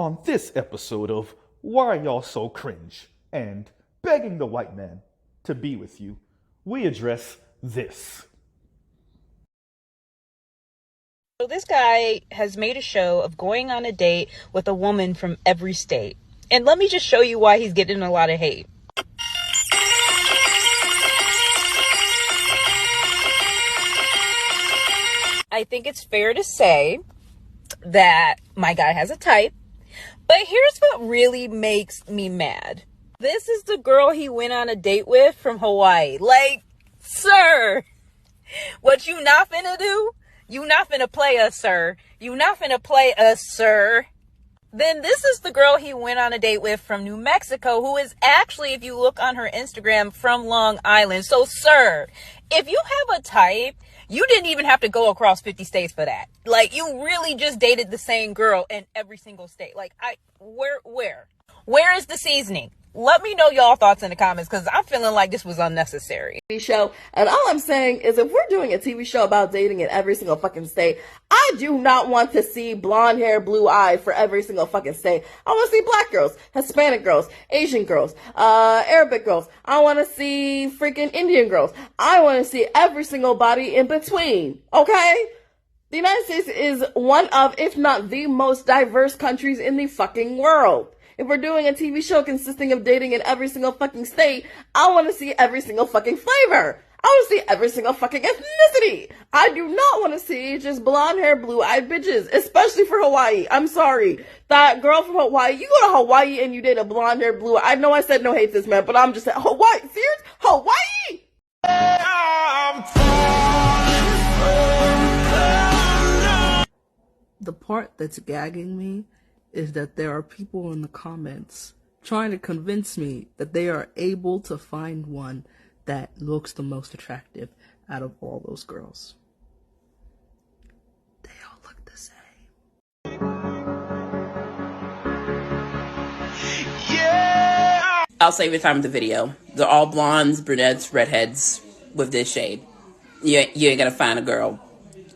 On this episode of Why Y'all So Cringe and Begging the White Man to Be With You, we address this. So this guy has made a show of going on a date with a woman from every state. And let me just show you why he's getting a lot of hate. I think it's fair to say that my guy has a type. But here's what really makes me mad. This is the girl he went on a date with from Hawaii. Like, sir, what you not finna do? You not finna play us, sir. You not finna play us, sir. Then this is the girl he went on a date with from New Mexico, who is actually, if you look on her Instagram, from Long Island. So, sir, if you have a type, you didn't even have to go across 50 states for that. Like, you really just dated the same girl in every single state. Like, where is the seasoning? Let me know y'all thoughts in the comments, because I'm feeling like this was unnecessary. Show, and all I'm saying is if we're doing a TV show about dating in every single fucking state, I do not want to see blonde hair, blue eye for every single fucking state. I want to see black girls, Hispanic girls, Asian girls, Arabic girls. I want to see freaking Indian girls. I want to see every single body in between, okay? The United States is one of, if not the most diverse countries in the fucking world. If we're doing a TV show consisting of dating in every single fucking state, I want to see every single fucking flavor. I want to see every single fucking ethnicity. I do not want to see just blonde hair, blue-eyed bitches, especially for Hawaii. I'm sorry. That girl from Hawaii, you go to Hawaii and you date a blonde hair, blue. I know I said no hate this man, but I'm just saying, Hawaii, serious? Hawaii? The part that's gagging me is that there are people in the comments trying to convince me that they are able to find one that looks the most attractive out of all those girls. They all look the same. Yeah! I'll save the time of the video. They're all blondes, brunettes, redheads with this shade. You ain't gonna find a girl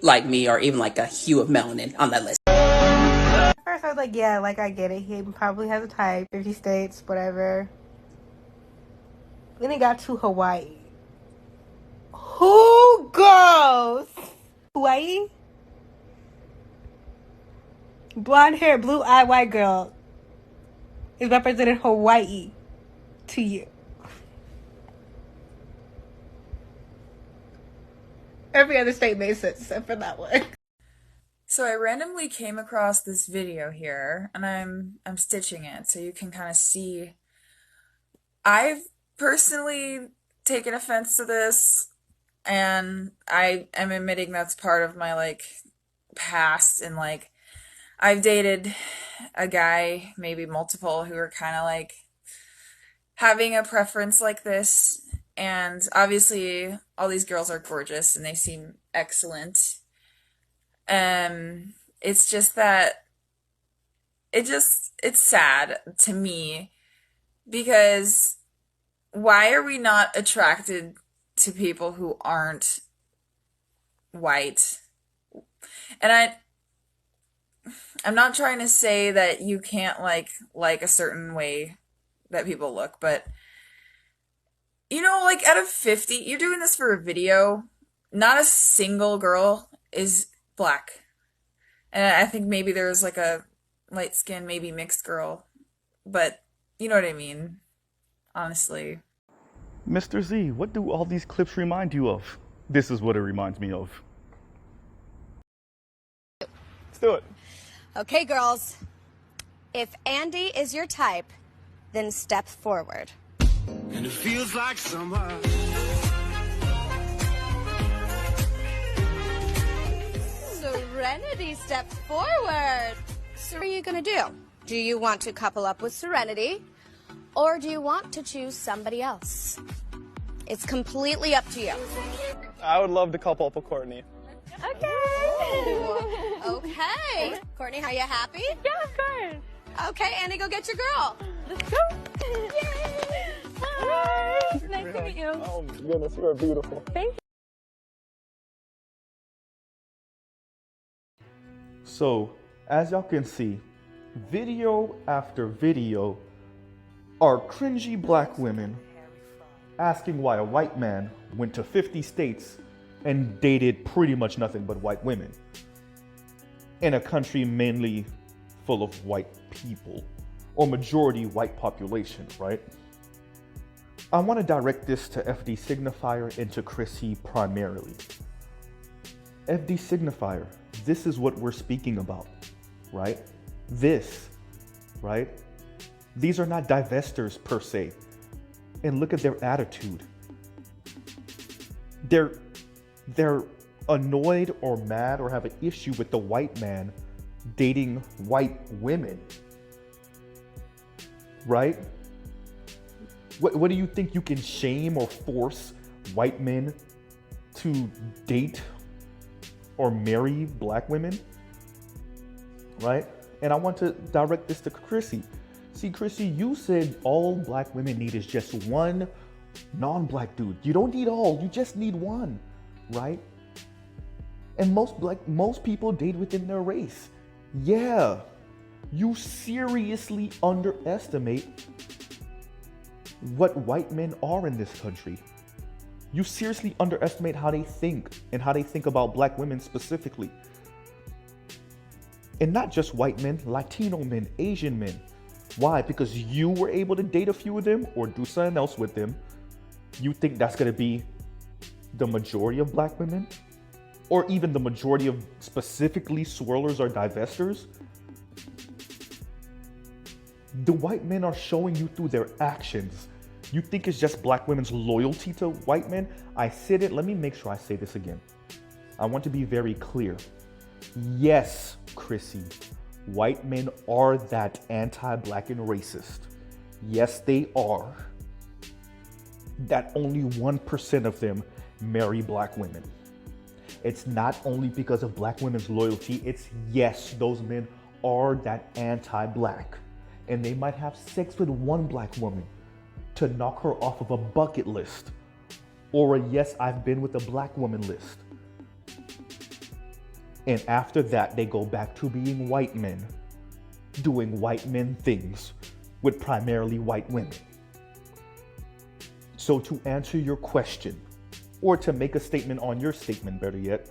like me or even like a hue of melanin on that list. First I was like, yeah, like I get it. He probably has a type, 50 states, whatever. Then he got to Hawaii. Who goes Hawaii? Blonde hair, blue eye, white girl is representing Hawaii to you. Every other state made sense except for that one. So I randomly came across this video here, and I'm stitching it so you can kind of see. I've personally taken offense to this, and I am admitting that's part of my like past, and like I've dated a guy, maybe multiple, who are kind of like having a preference like this, and obviously all these girls are gorgeous and they seem excellent. It's just that it's sad to me, because why are we not attracted to people who aren't white? And I'm not trying to say that you can't like a certain way that people look, but you know, like out of 50, you're doing this for a video, not a single girl is black. And I think maybe there's like a light skin, maybe mixed girl, but you know what I mean, honestly. Mr. Z, what do all these clips remind you of? This is what it reminds me of. Let's do it. Okay, girls. If Andy is your type, then step forward. And it feels like summer. Serenity steps forward. So what are you gonna do? Do you want to couple up with Serenity, or do you want to choose somebody else? It's completely up to you. I would love to couple up with Courtney. Okay. Okay. Courtney, are you happy? Yeah, of course. Okay, Andy, go get your girl. Let's go. Yay. Hi. Nice to meet you. Oh my goodness, you are beautiful. Thank you. So, as y'all can see, video after video are cringy black women asking why a white man went to 50 states and dated pretty much nothing but white women in a country mainly full of white people or majority white population, right? I want to direct this to FD Signifier and to Chrissy primarily. FD Signifier, this is what we're speaking about, right? This, right? These are not divestors per se. And look at their attitude. They're annoyed or mad or have an issue with the white man dating white women, right? What do you think you can shame or force white men to date or marry black women, right? And I want to direct this to Chrissy. See, Chrissy, you said all black women need is just one non-black dude. You don't need all, you just need one, right? And most people date within their race. Yeah, you seriously underestimate what white men are in this country. You seriously underestimate how they think and how they think about black women specifically. And not just white men, Latino men, Asian men. Why? Because you were able to date a few of them or do something else with them. You think that's going to be the majority of black women? Or even the majority of specifically swirlers or divestors? The white men are showing you through their actions. You think it's just black women's loyalty to white men? I said it, let me make sure I say this again. I want to be very clear. Yes, Chrissy, white men are that anti-black and racist. Yes, they are. That only 1% of them marry black women. It's not only because of black women's loyalty, it's yes, those men are that anti-black. And they might have sex with one black woman to knock her off of a bucket list. Or a yes, I've been with a black woman list. And after that, they go back to being white men, doing white men things with primarily white women. So to answer your question, or to make a statement on your statement, better yet,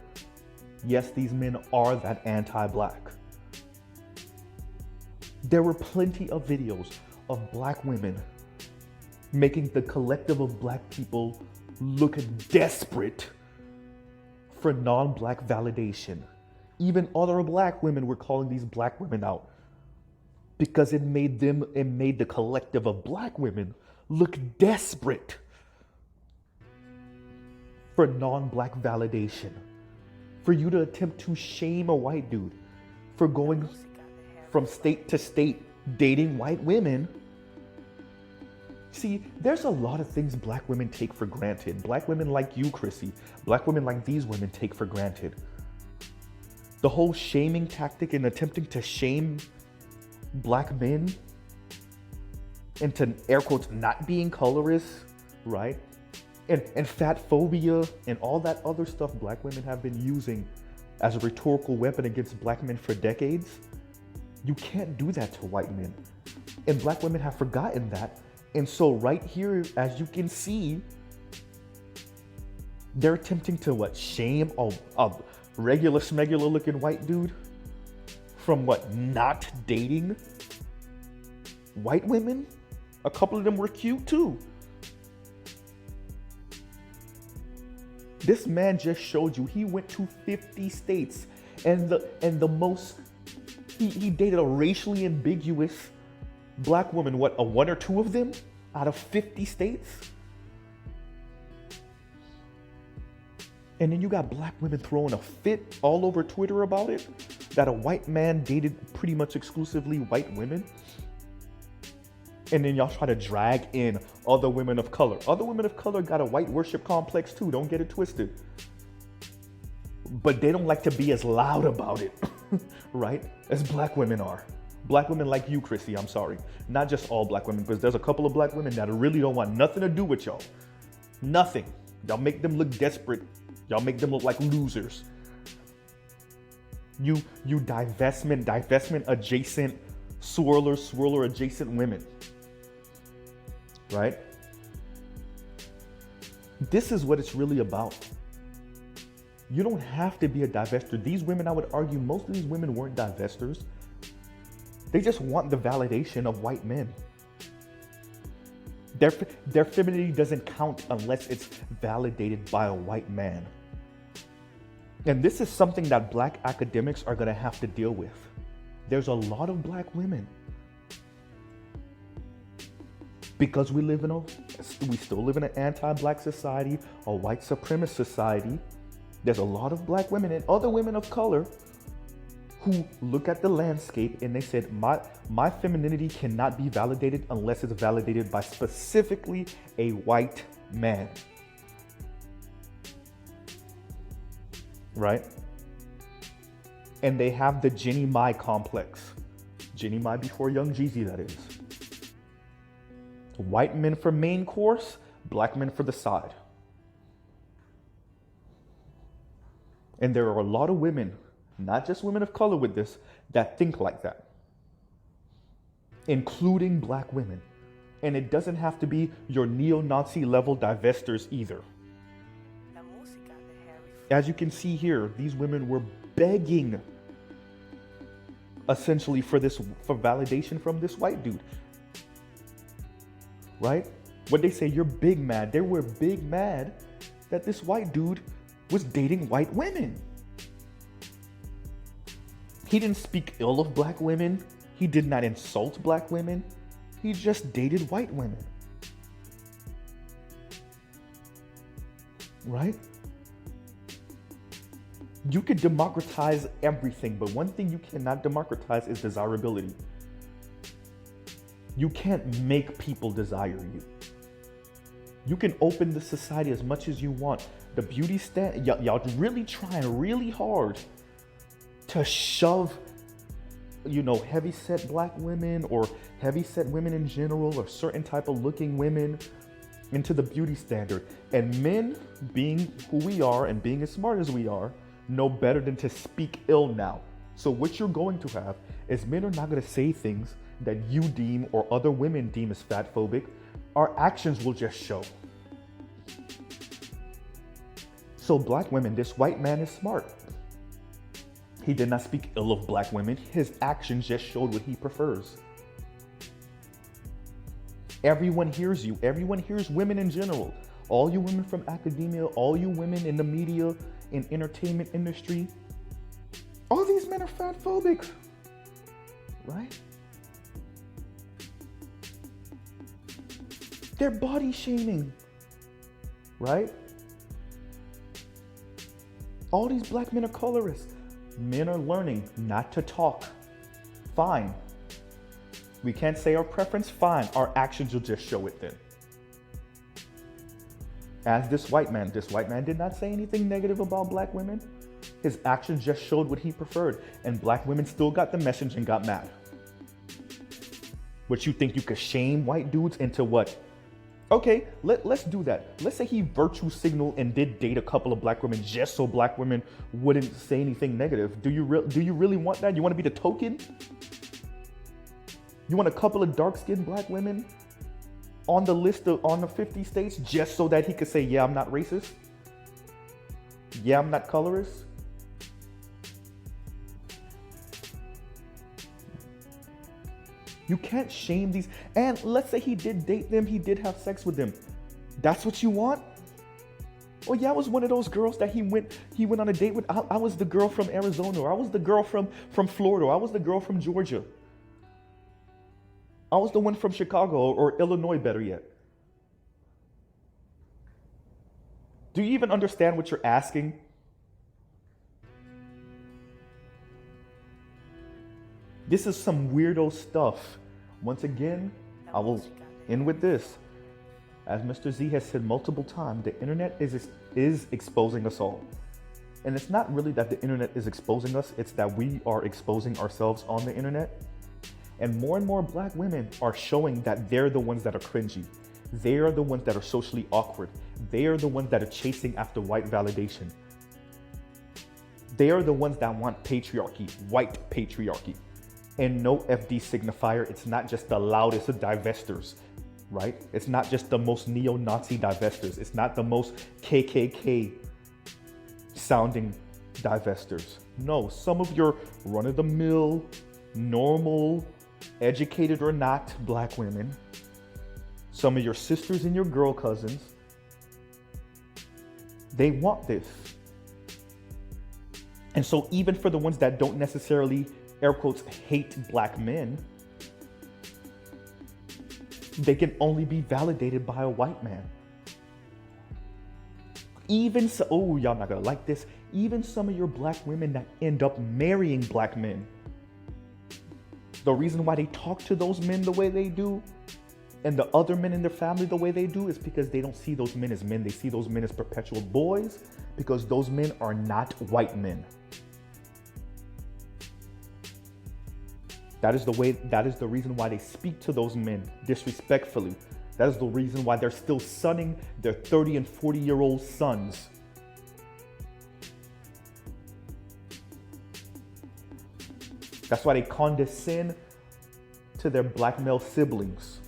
yes, these men are that anti-black. There were plenty of videos of black women making the collective of black people look desperate for non-black validation. Even other black women were calling these black women out because it made the collective of black women look desperate for non-black validation. For you to attempt to shame a white dude for going from state to state dating white women. See, there's a lot of things black women take for granted. Black women like you, Chrissy, black women like these women take for granted. The whole shaming tactic and attempting to shame black men into, air quotes, not being colorist, right? And fat phobia and all that other stuff black women have been using as a rhetorical weapon against black men for decades. You can't do that to white men. And black women have forgotten that. And so right here, as you can see, they're attempting to shame a regular smegular looking white dude from not dating white women? A couple of them were cute too. This man just showed you he went to 50 states and the most he dated a racially ambiguous black woman, a one or two of them out of 50 states? And then you got black women throwing a fit all over Twitter about it, that a white man dated pretty much exclusively white women. And then y'all try to drag in other women of color. Other women of color got a white worship complex too, don't get it twisted. But they don't like to be as loud about it, right? As black women are. Black women like you, Chrissy, I'm sorry. Not just all black women, because there's a couple of black women that really don't want nothing to do with y'all. Nothing. Y'all make them look desperate. Y'all make them look like losers. You divestment adjacent swirler adjacent women, right? This is what it's really about. You don't have to be a divester. These women, I would argue, most of these women weren't divestors. They just want the validation of white men. Their femininity doesn't count unless it's validated by a white man. And this is something that black academics are gonna have to deal with. There's a lot of black women. Because we still live in an anti-black society, a white supremacist society. There's a lot of black women and other women of color who look at the landscape and they said, my femininity cannot be validated unless it's validated by specifically a white man. Right? And they have the Jenny Mai complex. Jenny Mai before Young Jeezy, that is. White men for main course, black men for the side. And there are a lot of women, not just women of color with this, that think like that. Including black women. And it doesn't have to be your neo-Nazi level divestors either. As you can see here, these women were begging essentially for validation from this white dude. Right? What they say, you're big mad. They were big mad that this white dude was dating white women. He didn't speak ill of black women. He did not insult black women. He just dated white women. Right? You could democratize everything, but one thing you cannot democratize is desirability. You can't make people desire you. You can open the society as much as you want. The beauty stand, y'all really trying really hard to shove, heavy-set black women or heavy-set women in general or certain type of looking women into the beauty standard. And men, being who we are and being as smart as we are, know better than to speak ill now. So what you're going to have is men are not going to say things that you deem or other women deem as fatphobic. Our actions will just show. So black women, this white man is smart. He did not speak ill of black women. His actions just showed what he prefers. Everyone hears you. Everyone hears women in general. All you women from academia, all you women in the media, in entertainment industry, all these men are fatphobic, right? They're body shaming, right? All these black men are colorists. Men are learning not to talk. Fine. We can't say our preference. Fine. Our actions will just show it then. As this white man did not say anything negative about black women. His actions just showed what he preferred. And black women still got the message and got mad. But you think you could shame white dudes into what? Okay, let's do that. Let's say he virtue signaled and did date a couple of black women just so black women wouldn't say anything negative. Do you really want that? You want to be the token? You want a couple of dark-skinned black women on the list on the 50 states just so that he could say, yeah, I'm not racist? Yeah, I'm not colorist? You can't shame these. And let's say he did date them, he did have sex with them. That's what you want? Oh yeah, I was one of those girls that he went on a date with. I was the girl from Arizona, or I was the girl from Florida, or I was the girl from Georgia. I was the one from Chicago or Illinois, better yet. Do you even understand what you're asking? This is some weirdo stuff. Once again, I will end with this. As Mr. Z has said multiple times, the internet is exposing us all. And it's not really that the internet is exposing us, it's that we are exposing ourselves on the internet. And more black women are showing that they're the ones that are cringy. They are the ones that are socially awkward. They are the ones that are chasing after white validation. They are the ones that want patriarchy, white patriarchy. And no FD signifier, it's not just the loudest of divestors, right? It's not just the most neo-Nazi divestors. It's not the most KKK sounding divestors. No, some of your run-of-the-mill, normal, educated or not black women, some of your sisters and your girl cousins, they want this. And so even for the ones that don't necessarily, air quotes, hate black men, they can only be validated by a white man. Even so, oh, y'all not gonna like this, even some of your black women that end up marrying black men, the reason why they talk to those men the way they do and the other men in their family the way they do is because they don't see those men as men. They see those men as perpetual boys because those men are not white men. That is the reason why they speak to those men disrespectfully. That is the reason why they're still sonning their 30 and 40-year-old sons. That's why they condescend to their black male siblings.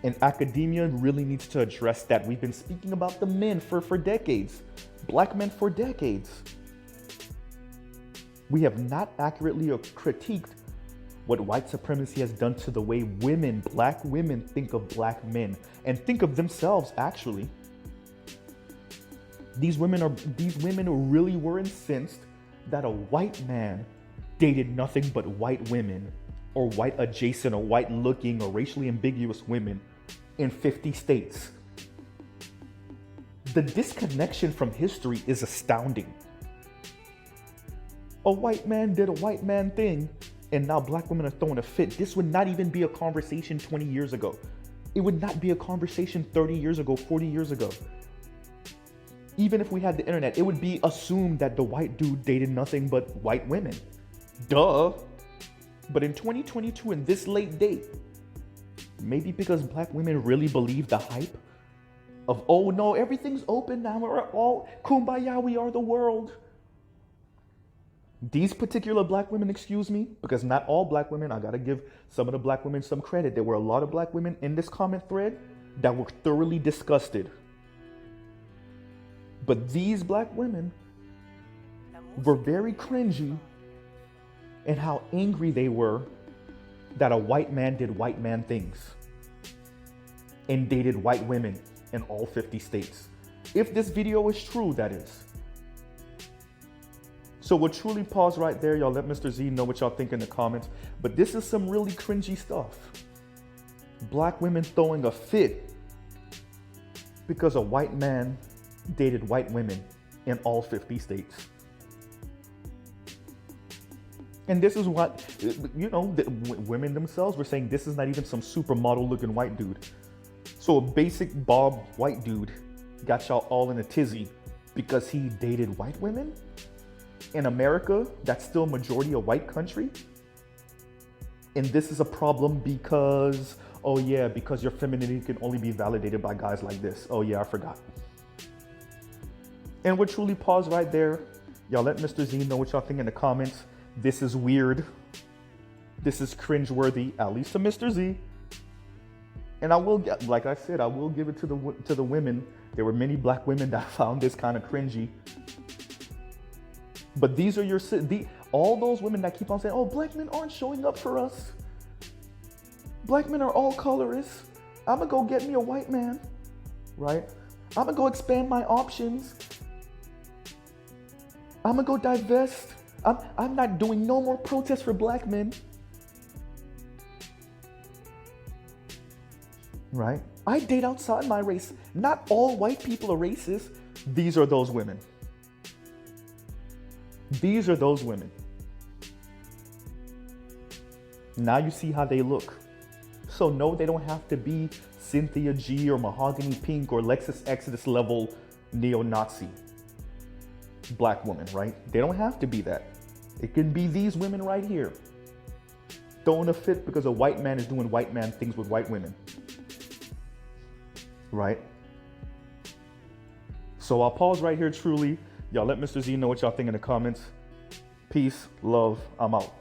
And academia really needs to address that. We've been speaking about the men for decades, black men for decades. We have not accurately critiqued what white supremacy has done to the way women, black women, think of black men and think of themselves, actually. These women really were incensed that a white man dated nothing but white women or white adjacent or white looking or racially ambiguous women in 50 states. The disconnection from history is astounding. A white man did a white man thing, and now black women are throwing a fit. This would not even be a conversation 20 years ago. It would not be a conversation 30 years ago, 40 years ago. Even if we had the internet, it would be assumed that the white dude dated nothing but white women. Duh. But in 2022, in this late date, maybe because black women really believe the hype of, oh no, everything's open now, we're all kumbaya, we are the world. These particular black women, excuse me, because not all black women, I gotta give some of the black women some credit. There were a lot of black women in this comment thread that were thoroughly disgusted. But these black women were very cringy in how angry they were that a white man did white man things and dated white women in all 50 states. If this video is true, that is. So we'll truly pause right there. Y'all let Mr. Z know what y'all think in the comments. But this is some really cringy stuff. Black women throwing a fit because a white man dated white women in all 50 states. And this is what, you know, the women themselves were saying this is not even some supermodel looking white dude. So a basic bob white dude got y'all all in a tizzy because he dated white women? In America, that's still majority a white country? And this is a problem because, oh yeah, because your femininity can only be validated by guys like this. Oh yeah, I forgot. And we'll truly pause right there. Y'all let Mr. Z know what y'all think in the comments. This is weird. This is cringeworthy, at least to Mr. Z. And I will, like I said, I will give it to the women. There were many black women that found this kind of cringy. But these are your, all those women that keep on saying, oh, black men aren't showing up for us. Black men are all colorists. I'm gonna go get me a white man, right? I'm gonna go expand my options. I'm gonna go divest. I'm not doing no more protests for black men. Right? I date outside my race. Not all white people are racist. These are those women. These are those women. Now you see how they look. So no, they don't have to be Cynthia G or Mahogany Pink or Lexus Exodus level neo-Nazi black woman, right? They don't have to be that. It can be these women right here. Throwing a fit because a white man is doing white man things with white women. Right? So I'll pause right here truly. Y'all let Mr. Z know what y'all think in the comments. Peace, love, I'm out.